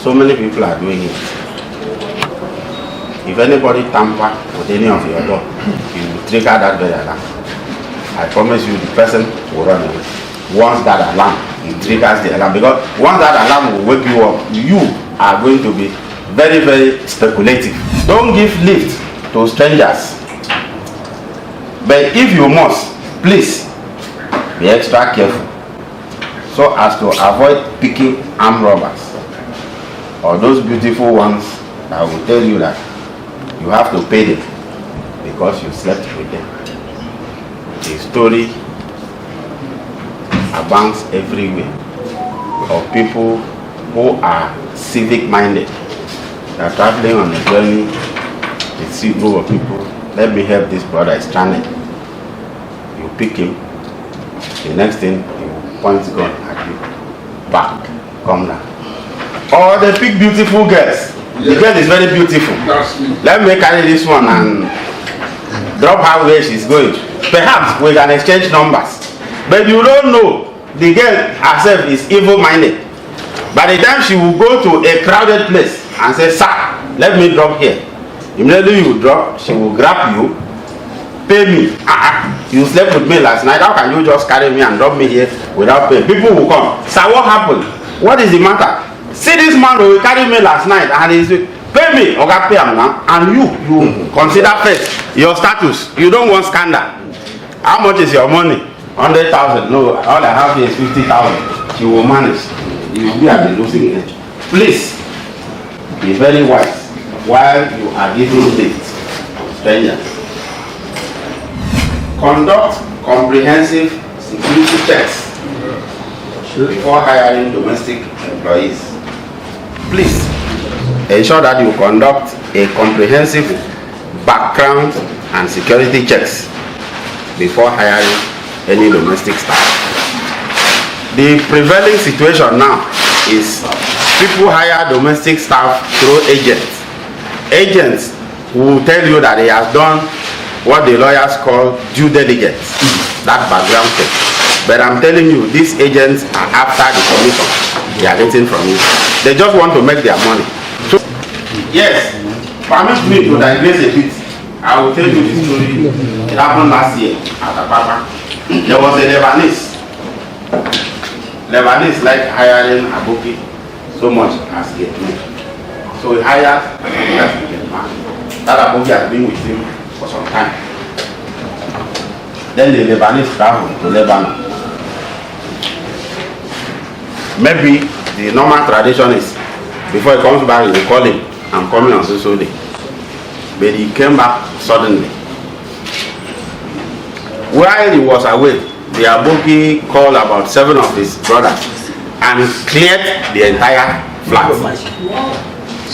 So many people are doing it. If anybody tamper with any of your door, you will trigger that very alarm. I promise you the person will run away. Once that alarm, it triggers the alarm. Because once that alarm will wake you up, you are going to be very, very speculative. Don't give lift to strangers. But if you must, please be extra careful so as to avoid picking armed robbers or those beautiful ones that will tell you that you have to pay them because you slept with them. The story abounds everywhere of people who are civic minded. They are traveling on a journey. They see a group of people. Let me help this brother, is stranded. You pick him. The next thing, he will point gun at you. Back, come down. Or they pick beautiful girls. Yes. The girl is very beautiful. Let me carry this one and drop her where she's going. Perhaps we can exchange numbers. But you don't know, the girl herself is evil-minded. By the time she will go to a crowded place and say, sir, let me drop here. Immediately you drop, she will grab you, pay me. You slept with me last night, how can you just carry me and drop me here without pay? People will come. Sir, what happened? What is the matter? See this man who carried me last night and he's pay me, okay, pay him now. And you consider first your status. You don't want scandal. How much is your money? 100,000. No, all I have here is 50,000. She will manage. You will be at the losing end. Please be very wise while you are giving dates to strangers. Conduct comprehensive security checks before hiring domestic employees. Please ensure that you conduct a comprehensive background and security checks before hiring any domestic staff. The prevailing situation now is people hire domestic staff through agents. Agents will tell you that he has done what the lawyers call due diligence, that background check. But I'm telling you, these agents are after the commission they are getting from you. They just want to make their money. So, yes, permit me to digress a bit. I will tell you the story. It happened last year at Apapa. There was a Lebanese. Lebanese like hiring a bookie so much as gate man. So he hired a gate man. That bookie has been with him for some time. Then the Lebanese traveled to Lebanon. Maybe the normal tradition is before he comes back, you call him, I'm coming on so day. But he came back suddenly. While he was away, the Aboki called about 7 of his brothers and cleared the entire flat.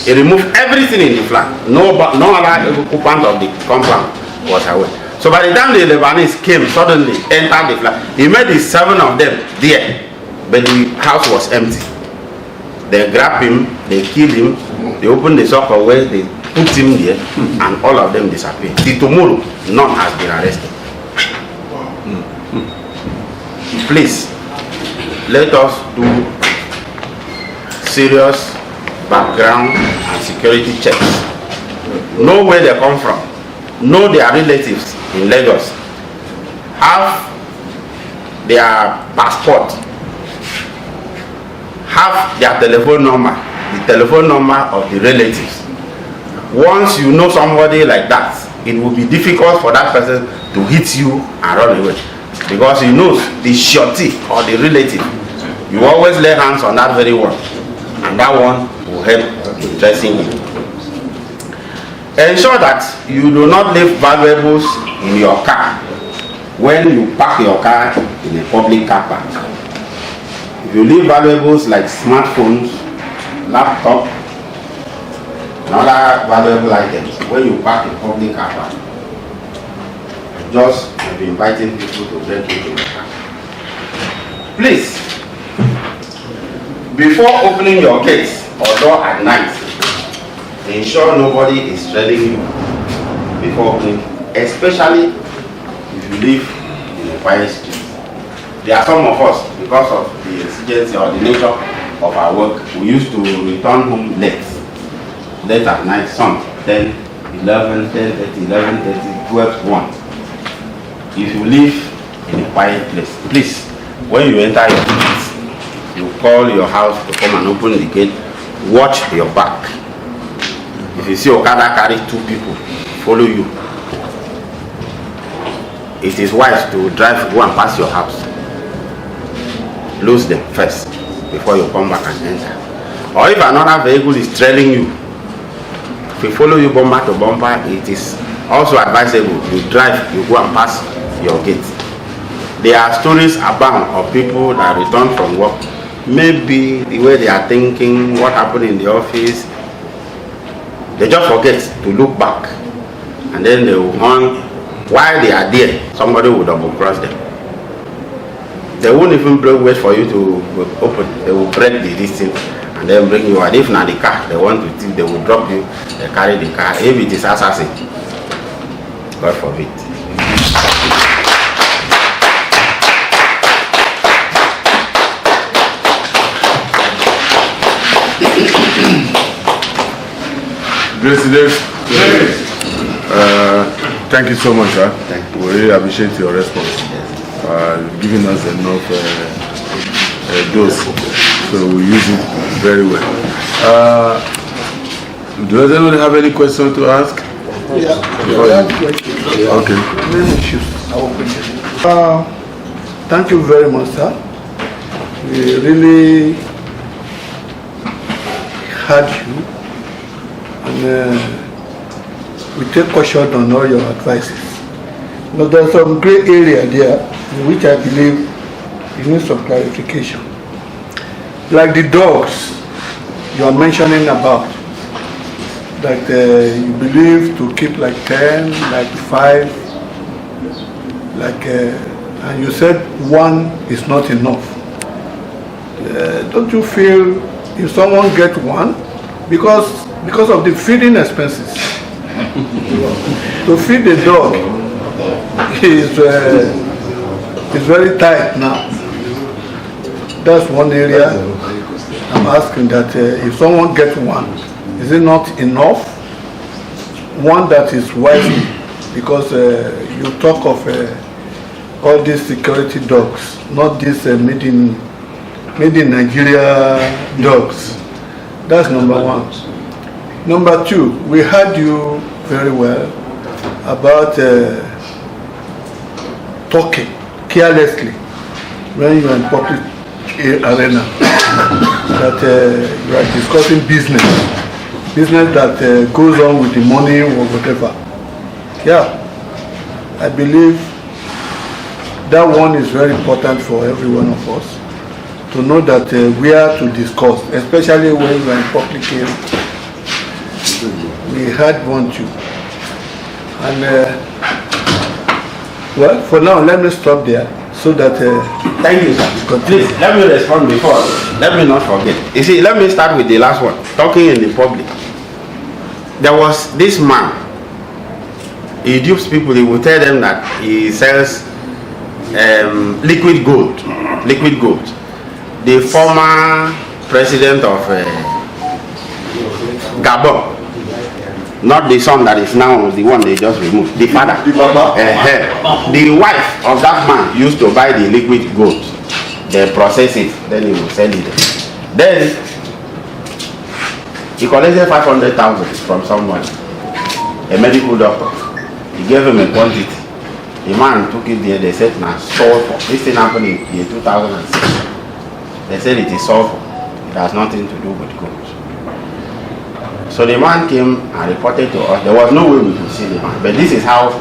He removed everything in the flat. No other occupant of the compound was away. So by the time the Lebanese came, suddenly entered the flat, he met the 7 of them there, but the house was empty. They grabbed him, they killed him, they opened the sock away, they put him there, and all of them disappeared. Till tomorrow, none has been arrested. Please, let us do serious background and security checks. Know where they come from. Know their relatives in Lagos. Have their passport. Have their telephone number. The telephone number of the relatives. Once you know somebody like that, it will be difficult for that person to hit you and run away. Because he knows the surety or the relative. You always lay hands on that very one. And that one will help in tracing you. Ensure that you do not leave valuables in your car when you park your car in a public car park. If you leave valuables like smartphones, laptop, and other valuable items when you park in public car park, just be inviting people to break into the car. Please, before opening your gates or door at night, ensure nobody is trailing you before opening, especially if you live in a quiet street. There are some of us, because of the exigency or the nature of our work, we used to return home late at night, some 10, 11, 10:30, 11:30, 12, 1. If you live in a quiet place, please, when you enter your house, you call your house to come and open the gate, watch your back. If you see Okada carry 2 people, follow you. It is wise to drive, go and pass your house. Lose them first before you come back and enter. Or if another vehicle is trailing you, if you follow you bumper to bumper, it is also advisable you drive, you go and pass your gate. There are stories abound of people that return from work. Maybe the way they are thinking, what happened in the office, they just forget to look back, and then they will run. While they are there, somebody will double cross them. They won't even wait for you to open. They will break the distance and then bring you. And if not the car, they want to think they will drop you. They carry the car. If it is assassin, God forbid. President, thank you so much, sir. Thank you. We really appreciate your response. Giving us enough dose, so we use it very well. Does anyone have any question to ask? Yeah. Okay. Thank you very much, sir. We really had you, and we take caution on all your advices. But there's some gray area there in which I believe you need some clarification. Like the dogs you are mentioning about, that you believe to keep like 10, like 5, like, and you said 1 is not enough. Don't you feel if someone gets 1, because of the feeding expenses, to feed the dog is very tight now. That's one area I'm asking, that if someone gets 1, is it not enough? One that is wise, because you talk of all these security dogs, not these made in Nigeria dogs. That's number 1. Number 2, we heard you very well about talking carelessly when you are in public arena, that you are discussing business that goes on with the money or whatever. Yeah, I believe that one is very important for every one of us, to know that we are to discuss, especially when you are in public area. We had one too. And well, for now, let me stop there, so that thank you, sir. Please, let me respond before. Let me not forget. You see, let me start with the last one. Talking in the public. There was this man. He dupes people. He will tell them that he sells liquid gold. Liquid gold. The former president of Gabon. Not the son that is now the one they just removed. The father. The wife of that man used to buy the liquid gold. They process it, then he will sell it. Then he collected 500,000 from someone, a medical doctor. He gave him a quantity. The man took it there. They said, "Now sulfur." This thing happened in year 2006. They said it is sulfur. It has nothing to do with gold. So the man came and reported to us. There was no way we could see the man, but this is how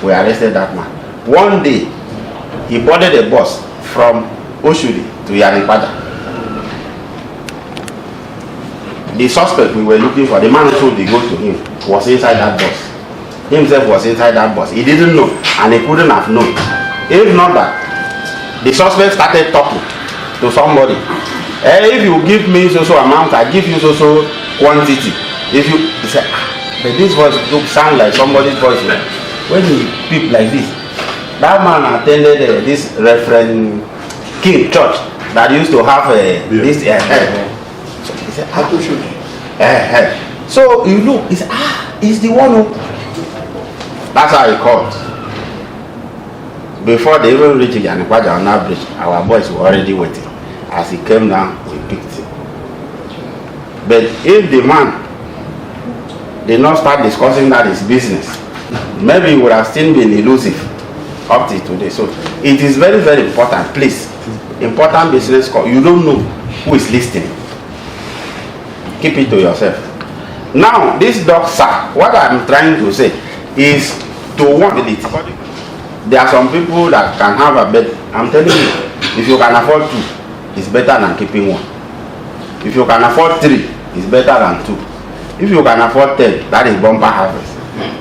we arrested that man. One day, he boarded a bus from Oshodi to Yaripada. The suspect we were looking for, the man who sold the gold to him, was inside that bus. He himself was inside that bus. He didn't know, and he couldn't have known. If not that, the suspect started talking to somebody. If you give me so amount, I give you so quantity. If you, he said, but this voice sound like somebody's voice. When he peep like this, that man attended this Reverend King Church that used to have this head. So he said, how to shoot? So you look, he said, he's the one who. That's how he called. Before they even reached Yanikwaja on that bridge, our boys were already waiting. As he came down, we picked him. But if the man did not start discussing that his business, maybe he would have still been elusive up to today. So it is very, very important. Please, important business call. You don't know who is listening. Keep it to yourself. Now, this dog, sir, what I'm trying to say is to warn it. There are some people that can have a bed. I'm telling you, if you can afford 2, it's better than keeping 1. If you can afford 3, it's better than 2. If you can afford 10, that is bumper harvest.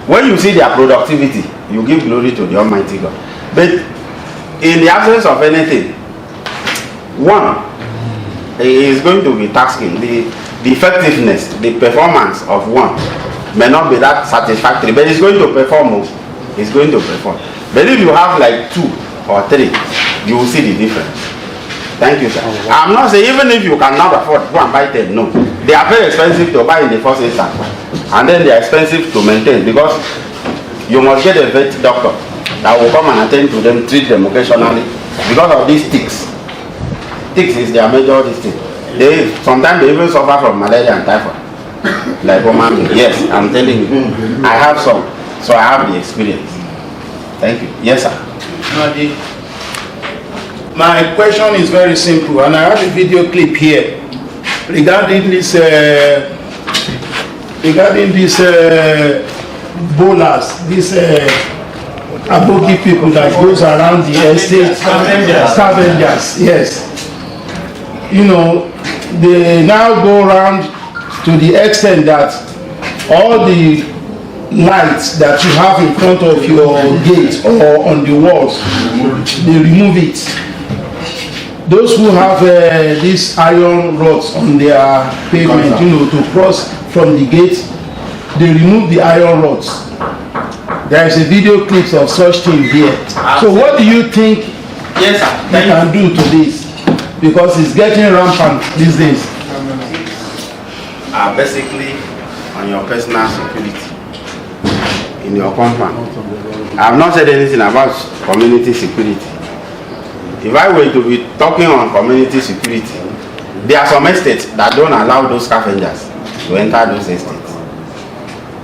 When you see their productivity, you give glory to the Almighty God. But in the absence of anything, 1 is going to be taxing. The effectiveness, the performance of 1 may not be that satisfactory, but it's going to perform. It's going to perform. But if you have like 2 or 3, you will see the difference. Thank you, sir. I'm not saying even if you cannot afford, go and buy 10. No. They are very expensive to buy in the first instance. And then they are expensive to maintain because you must get a vet doctor that will come and attend to them, treat them occasionally because of these ticks. Ticks is their major thing. Sometimes they even suffer from malaria and typhoid. Like woman, yes, I'm telling you. I have some, so I have the experience. Thank you. Yes, sir. My question is very simple, and I have a video clip here regarding this bowlers, these aboki people that goes around the estate, scavengers. Yes, you know, they now go around to the extent that all the lights that you have in front of your gate or on the walls, they remove it. Those who have these iron rods on their pavement, you know, to cross from the gate, they remove the iron rods. There is a video clip of such thing here. So what do you think you can do to this? Because it's getting rampant these days. Basically, on your personal security, in your compound. I have not said anything about community security. If I were to be talking on community security, there are some estates that don't allow those scavengers to enter those estates.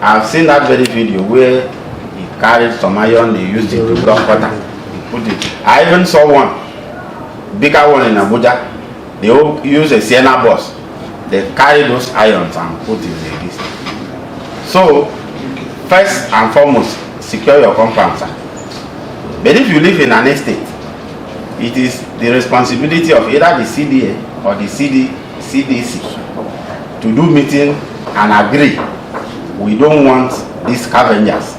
I have seen that very video where he carried some iron, they used it to block water. He put it. I even saw one, bigger one in Abuja. They all use a Sienna bus. They carry those irons and put it in the list. So, first and foremost, secure your compound, sir. But if you live in an estate, it is the responsibility of either the CDA or the CDC to do meeting and agree. We don't want these scavengers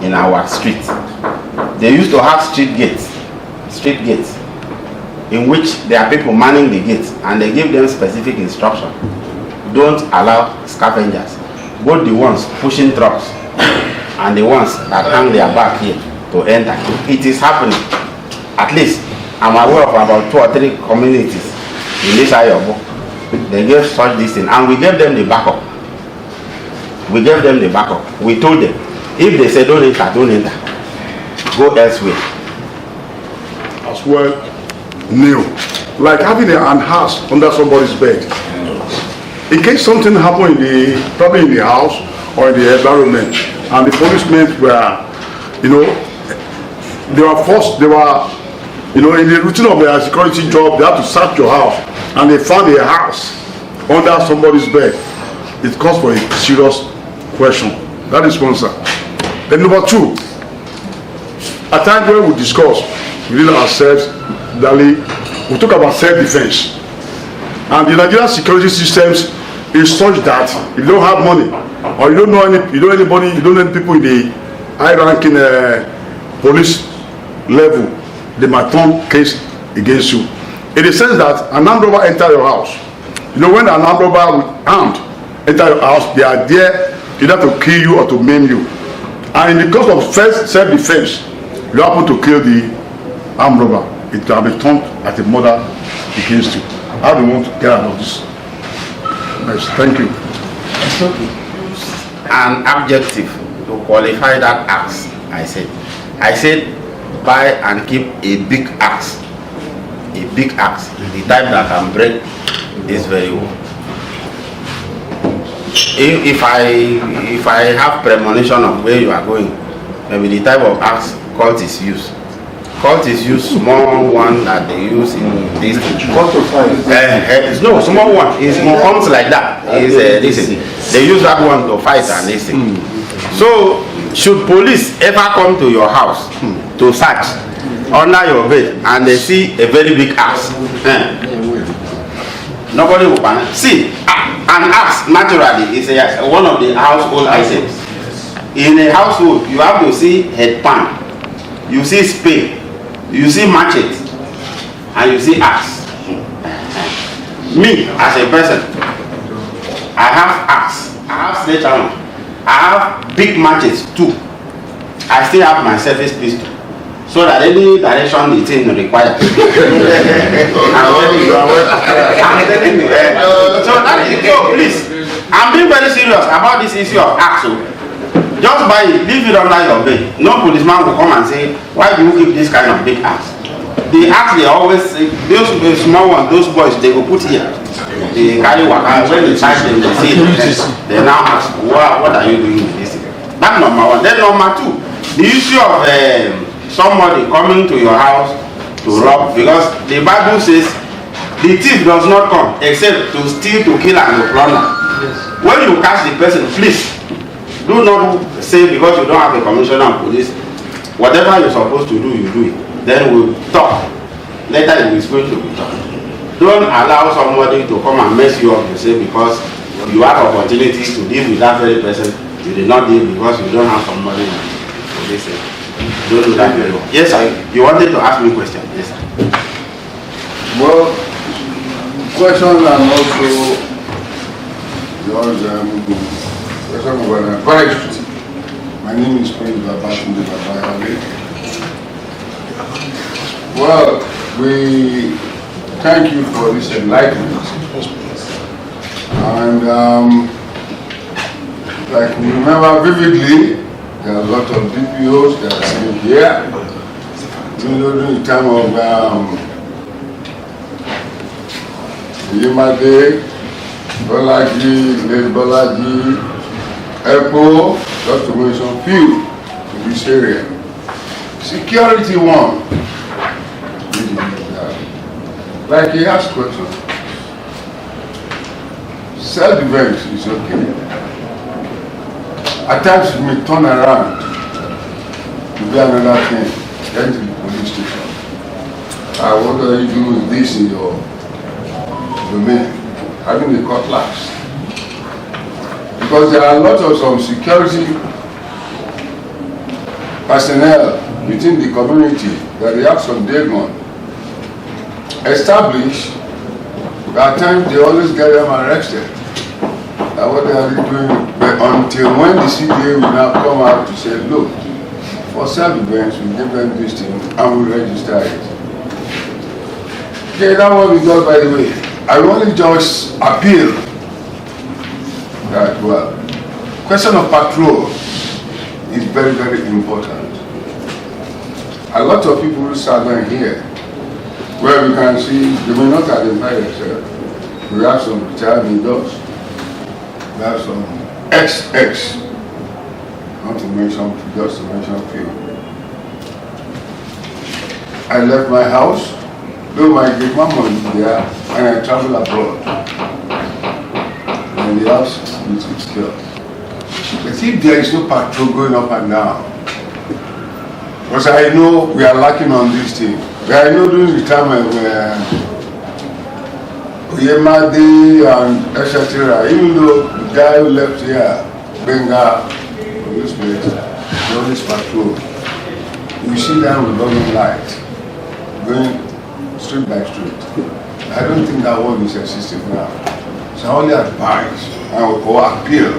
in our street. They used to have street gates, in which there are people manning the gates, and they give them specific instruction. Don't allow scavengers, both the ones pushing trucks and the ones that hang their back here, to enter. It is happening. At least I'm aware of about 2 or 3 communities in this Ayobo. They gave such this thing, and we gave them the backup. We gave them the backup. We told them, if they say don't enter, don't enter. Go elsewhere. As well, new. Like having an house under somebody's bed. In case something happened probably in the house or in the environment, and the policemen were, they were forced, in the routine of their security job, they had to search your house, and they found a house under somebody's bed. It calls for a serious question. That is one, sir. Then number 2, at times when we discuss within ourselves, we talk about self-defense. And the Nigerian security systems is such that if you don't have money, or you don't know anybody, you don't know any people in the high-ranking police level, they might turn case against you. In the sense that an armed robber enter your house. When an armed robber with armed enter your house, they are there either to kill you or to maim you. And in the course of first self-defense, you happen to kill the armed robber. It can be turned as a murder against you. How do you want to get out of this? Yes, thank you. It's okay. An adjective to qualify that axe. I said buy and keep a big axe. A big axe, the type that can break this very well. If I have premonition of where you are going, maybe the type of axe cultists use. Cultists use small one that they use in this. No, small one. It's more comes like that. They use that one to fight and this thing. So, should police ever come to your house to search under your bed and they see a very big axe, nobody will panic. See, an axe naturally is one of the household items. In a household, you have to see headpan, you see spade, you see machete, and you see axe. Me, as a person, I have axe, I have sledgehammer, I have big machetes too. I still have my service pistol, so that any direction the thing requires. So please, I'm being very serious about this issue of axe. Just buy it, leave it under your bed. No policeman will come and say, why do you keep this kind of big axe? The axe they always say, those small ones, those boys, they go put here. They carry waka. When they charge them, they see it. They now ask, what are you doing with this? That's number one. Then number two, the issue of somebody coming to your house to rob, because the Bible says the thief does not come except to steal, to kill, and to plunder. Yes. When you catch the person, please do not say because you don't have a commissioner of police, whatever you're supposed to do, you do it. Then we'll talk. Later it is going to be talk. Don't allow somebody to come and mess you up, you say, because you have opportunities to deal with that very person. You did not deal because you don't have somebody to listen. Don't do that very well. Yes, sir. You wanted to ask me a question. Yes, sir. Well, question and also your question about advice. My name is Prince Babatunde Babayale. Well, we thank you for this enlightenment. And like we remember vividly, there are a lot of DPOs that are here. During the time of Yemade, Bolaji, Late Bolaji, Echo, just to mention few in this area. Security one. Like he asked questions. Self-defense is okay. At times it may turn around to be another thing, then to the police station. What do you do with this in your domain? Having a cutlass. Because there are a lot of some security personnel within the community that they have some dagon established. At times they always get them arrested. What they are doing, but until when the CDA will now come out to say, look, for self-defense, we give them this thing and we register it. Okay, that one we got, by the way. I only just appeal that, well, question of patrol is very, very important. A lot of people who sat down here, where we can see, they may not identify themselves. We have some retired leaders. We have some XX, not to mention, just to mention a few. I left my house, though my mama is there, and I travel abroad. And the house is secure. But if there is no patrol going up and down, because I know we are lacking on this thing. I know during the time when Yemade and etc., even though the guy who left here, Benga, from this place, the always patrol, you see them with running light, going street by street. I don't think that one is existing now. So I only advise or appeal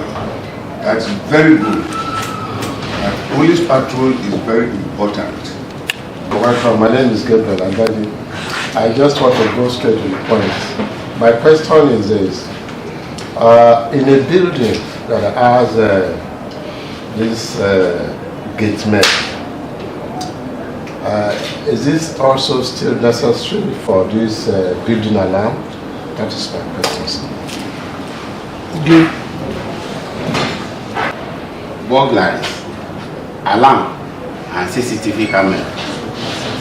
that it's very good. That police patrol is very important. Welcome. My name is Gabriel Agadi. I just want to go straight to the point. My question is this. In a building that has this gate man, is this also still necessary for this building alarm? That is my question, sir. Burglaries, alarm, and CCTV camera.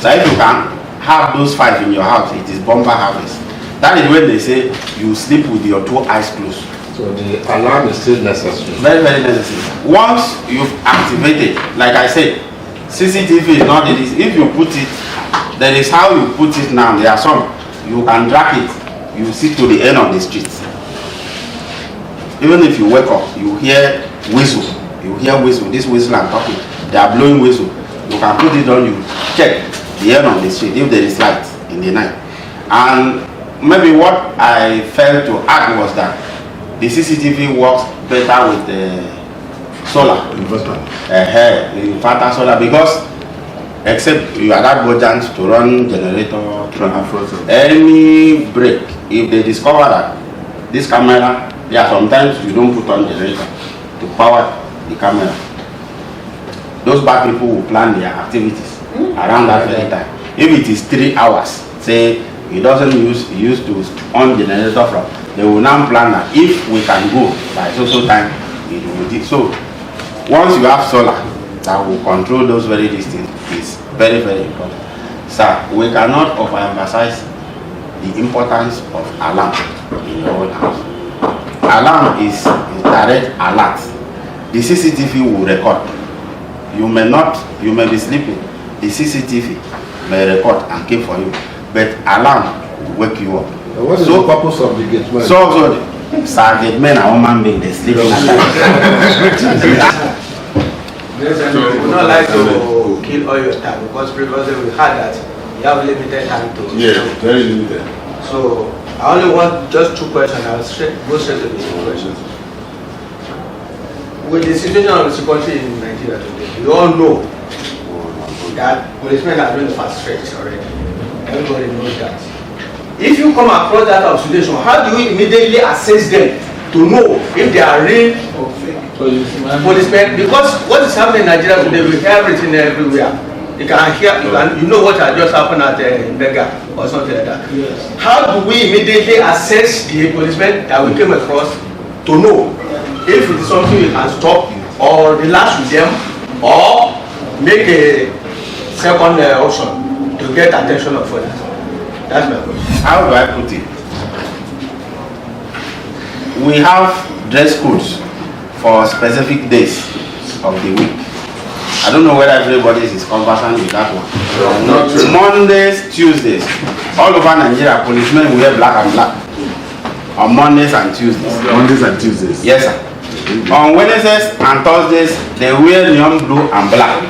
So if you can have those 5 in your house, it is bumper harvest. That is when they say you sleep with your 2 eyes closed. So the alarm is still necessary? Very, very necessary. Once you've activated, like I said, CCTV is not it is. If you put it, there is how you put it now. There are some. You can drag it. You sit to the end of the street. Even if you wake up, you hear whistle. You hear whistle. This whistle I'm talking. They are blowing whistle. You can put it on. You check the end of the street if there is light in the night. And maybe what I failed to add was that the CCTV works better with the solar. Inverter. Inverter solar, because except you are not budget to run generator, any break, if they discover that this camera, yeah, sometimes you don't put on generator to power the camera. Those bad people will plan their activities around that very time. If it is 3 hours, say he doesn't used to on generator from, they will now plan that if we can go by so time, it will do. So once you have solar that will control those very distance, is very, very important. Sir, we cannot overemphasize the importance of alarm in your own house. Alarm is direct alert. The CCTV will record. You may be sleeping. The CCTV may record and keep for you, but alarm will wake you up. What is the purpose of the gate man? So sir, gate men are human beings. They sleep in at night. We would not like to kill all your time, because previously we had that you have limited time to. Yeah, very limited. So I only want just 2 questions. I'll go straight to the 2 questions. With the situation of the security in Nigeria today, we all know that policemen are doing the fast tracks already. Everybody knows that. If you come across that situation, how do you immediately assess them to know if they are real or fake policemen? Because what is happening in Nigeria today, we hear everything everywhere. You can hear, you know what had just happened at Bega or something like that. Yes. How do we immediately assess the policemen that we came across to know if it is something we can stop or relax with them or make a second option to get attention of others? That's my question. How do I put it? We have dress codes for specific days of the week. I don't know whether everybody is conversant with that one. Mondays, Tuesdays, all over Nigeria, policemen wear black and black on Mondays and Tuesdays. Mondays and Tuesdays. Yes, sir. On Wednesdays and Thursdays, they wear neon blue and black.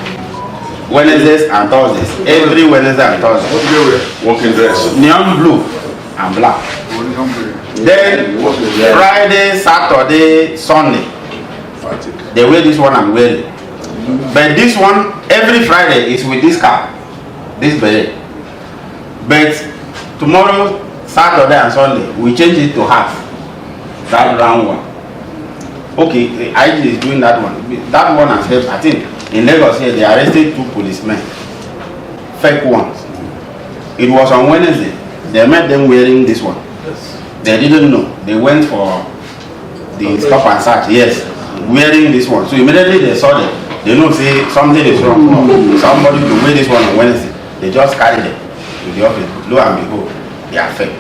Wednesdays and Thursdays, every Wednesday and Thursday. What do they wear? Working dress. Neon blue and black. Then Friday, Saturday, Sunday, they wear this one I'm wearing. But this one, every Friday is with this cap, this beret. But tomorrow, Saturday and Sunday, we change it to half, that round one. Okay, the IG is doing that one. That one has helped. I think in Lagos here, they arrested 2 policemen, fake ones. It was on Wednesday. They met them wearing this one. They didn't know. They went for the stop and search. Yes, wearing this one. So immediately they saw them. They know say something is wrong. Somebody to wear this one on Wednesday. They just carry them to the office. Lo and behold, they are fake.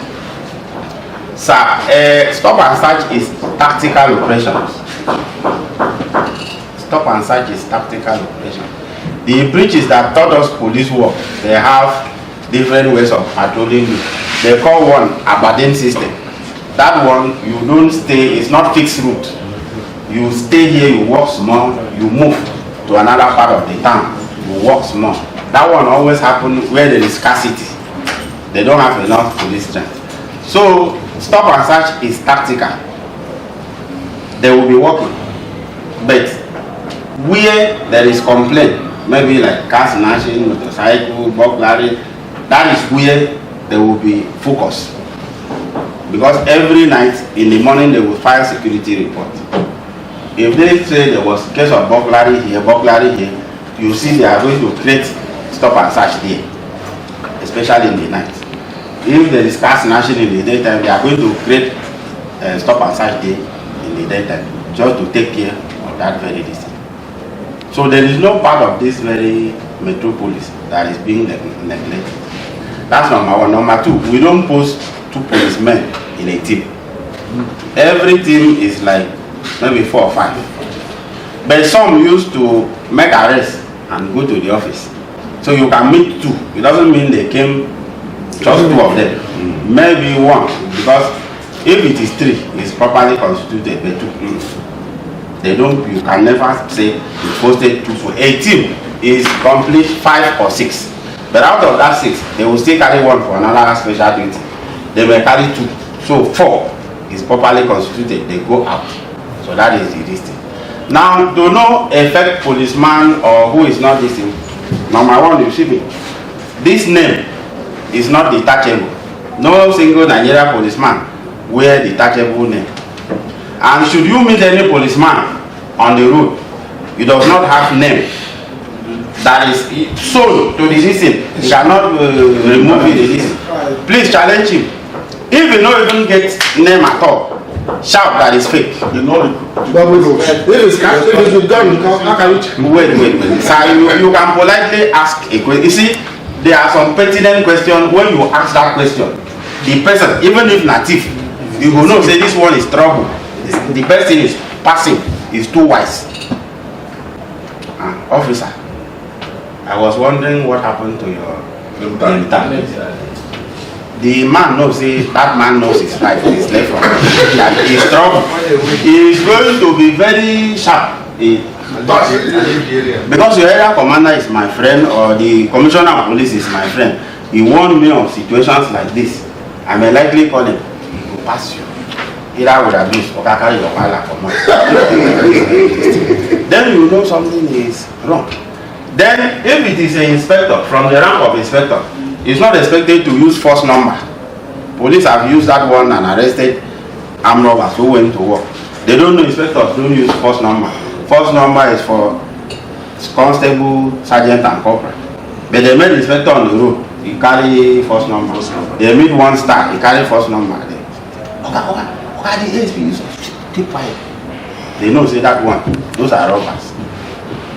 Sir, stop and search is tactical operations. Stop and search is tactical operation. The breaches that taught us police work, they have different ways of patrolling you. They call one abandoned system. That one, you don't stay, it's not fixed route. You stay here, you walk small, you move to another part of the town, you walk small. That one always happens where there is scarcity. They don't have enough police strength. So, stop and search is tactical. They will be working. But where there is complaint, maybe like car snatching, motorcycle, burglary, that is where they will be focused. Because every night in the morning they will file security report. If they say there was case of burglary here, you see they are going to create stop and search there, especially in the night. If there is car snatching in the daytime, they are going to create stop and search there in the daytime, just to take care of that very distance. So there is no part of this very metropolis that is being neglected. That's number one. Number two, we don't post 2 policemen in a team. Every team is like maybe 4 or 5. But some used to make arrests and go to the office. So you can meet 2. It doesn't mean they came just 2 of them. Maybe 1, because if it is 3, it's properly constituted. But 2, they don't. You can never say you posted 2 for a team. Is complete 5 or 6. But out of that 6, they will still carry 1 for another special duty. They will carry 2. So 4 is properly constituted. They go out. So that is the listing. Now, to no effect policeman or who is not listing, number one, you see me. This name is not detachable. No single Nigerian policeman wear detachable name. And should you meet any policeman on the road, he does not have name that is sold to the listing. He cannot remove the listing. Please challenge him. If you don't even get name at all, shout that is fake. You know it. Wait. Sir, you can politely ask a question. You see, there are some pertinent questions. When you ask that question, the person, even if native, you will know say this one is trouble. The person is passing, is too wise. Officer, I was wondering what happened to your intern. The man knows, that man knows his right, his left from that is trouble. He is going to be very sharp. Because your area commander is my friend or the commissioner of police is my friend. He warned me of situations like this. I may likely call him. He will pass you. Either with abuse or carry your wallet for money. Then you know something is wrong. Then if it is an inspector, from the rank of inspector, it's not expected to use false number. Police have used that one and arrested armed robbers who went to work. They don't know inspectors don't use false number. False number is for constable, sergeant and corporal. But they made inspector on the road, he carry false number. They meet 1 star, he carry false number. Okay, the ASP use keep quiet. They know say that one, those are robbers.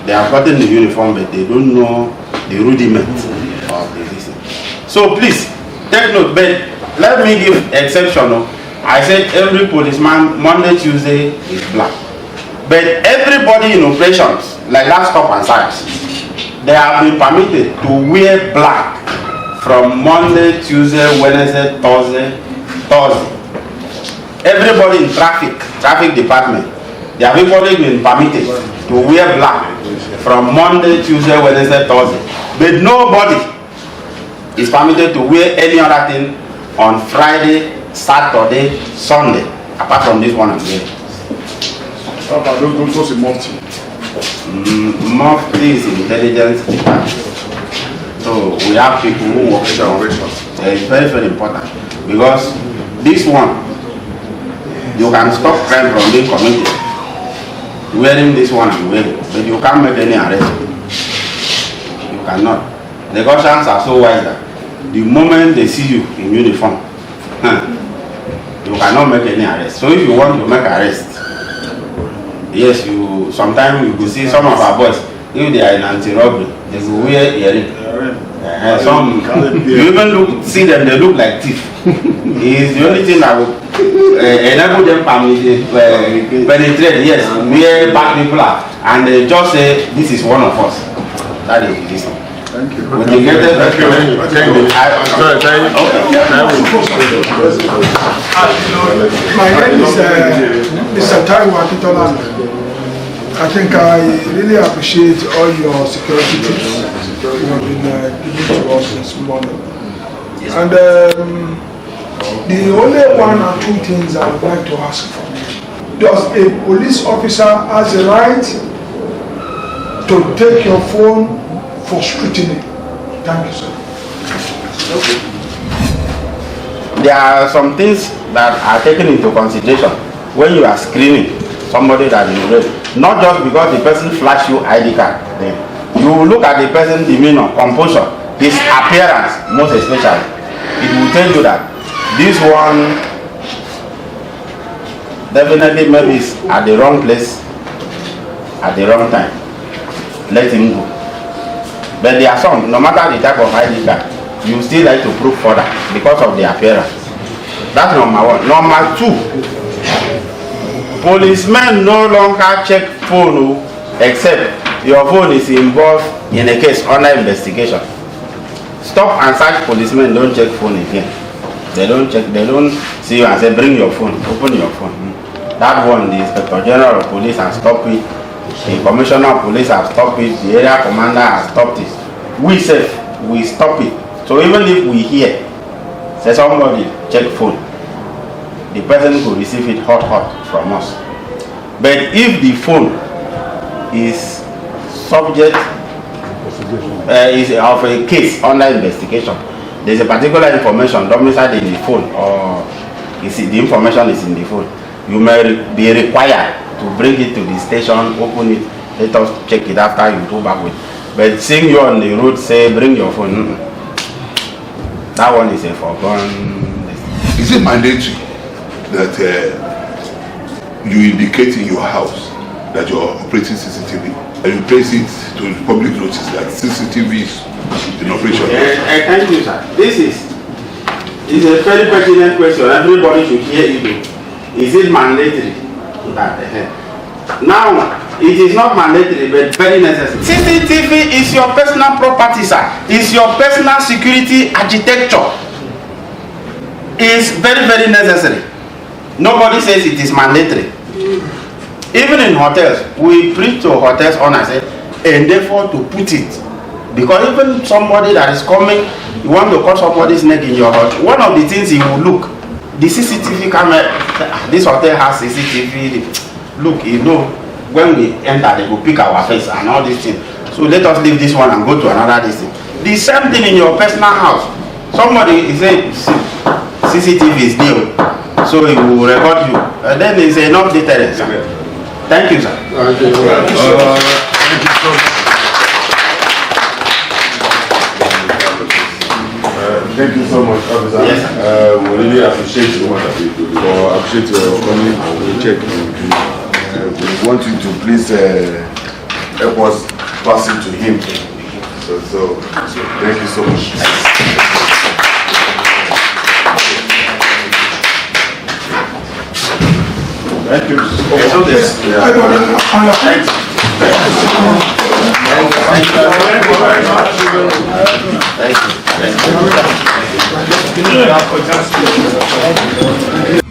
They have gotten the uniform but they don't know the rudiments of the system. So please, take note, but let me give exception. I said every policeman, Monday, Tuesday is black. But everybody in operations, like last stop and search, they have been permitted to wear black from Monday, Tuesday, Wednesday, Thursday. Everybody in traffic department, they have equally been permitted to wear black from Monday, Tuesday, Wednesday, Thursday. But nobody is permitted to wear any other thing on Friday, Saturday, Sunday, apart from this one I'm wearing. Those in Mufti. Mufti is intelligence department. So we have people who work in operations. It's very, very important because this one, you can stop crime from being committed wearing this one and wearing, but you can't make any arrest. You cannot. The Gaussians are so wise that the moment they see you in uniform, you cannot make any arrest. So if you want to make arrest, yes, sometimes you will see some of our boys, if they are in anti-robbery, they will wear earring. Some you even see them, they look like thief. It's the only thing that will enable them penetrate, yes, where bad people are, and they just say this is one of us. That is this. Thank you. With the greatest respect, my name is Mr. Taiwo Akitola. I think I really appreciate all your security tips you have been giving to us this morning. And the only 1 or 2 things I would like to ask from you. Does a police officer has a right to take your phone for scrutiny. Thank you, sir. There are some things that are taken into consideration when you are screening somebody that is ready. Not just because the person flash you ID card. Then you look at the person's demeanor, composure, his appearance, most especially. It will tell you that this one definitely maybe is at the wrong place at the wrong time. Let him go. But there are some, no matter the type of ID card, you still like to prove further because of the appearance. That's number one. Number two, policemen no longer check phone except your phone is involved in a case under investigation. Stop and search policemen don't check phone again. They don't check, they don't see you and say bring your phone, open your phone. That one, the Inspector General of Police has stopped it, the Commissioner of Police has stopped it, the Area Commander has stopped it. We say we stop it. So even if we hear, say somebody check phone, the person could receive it hot from us. But if the phone is subject is of a case under investigation, there's a particular information domiciled in the phone, or the information is in the phone, you may be required to bring it to the station, open it, let us check it after you go back with. But seeing you on the road say bring your phone, that one is a foregone. Is it mandatory that you indicate in your house that you're operating CCTV and you place it to the public notice that CCTV is in operation? Thank you, sir. This is a very pertinent question. Everybody should hear it. Is it mandatory? Now, it is not mandatory, but very necessary. CCTV is your personal property, sir. It's your personal security architecture. It's very, very necessary. Nobody says it is mandatory. Even in hotels, we preach to hotels owners, endeavor to put it. Because even somebody that is coming, you want to cut somebody's neck in your hotel, one of the things he will look, the CCTV camera, this hotel has CCTV, look, you know, when we enter, they will pick our face and all these things. So let us leave this one and go to another thing. The same thing in your personal house. Somebody is saying CCTV is new, so he will record you. And then it's enough deterrence. Thank you, sir. Thank you so much. Thank you so much, officer. Yes, we really appreciate you for appreciate your coming and we check. We want you to please help us pass it to him. So thank you so much. Thank you. So this, I got it on your hands. Thank you.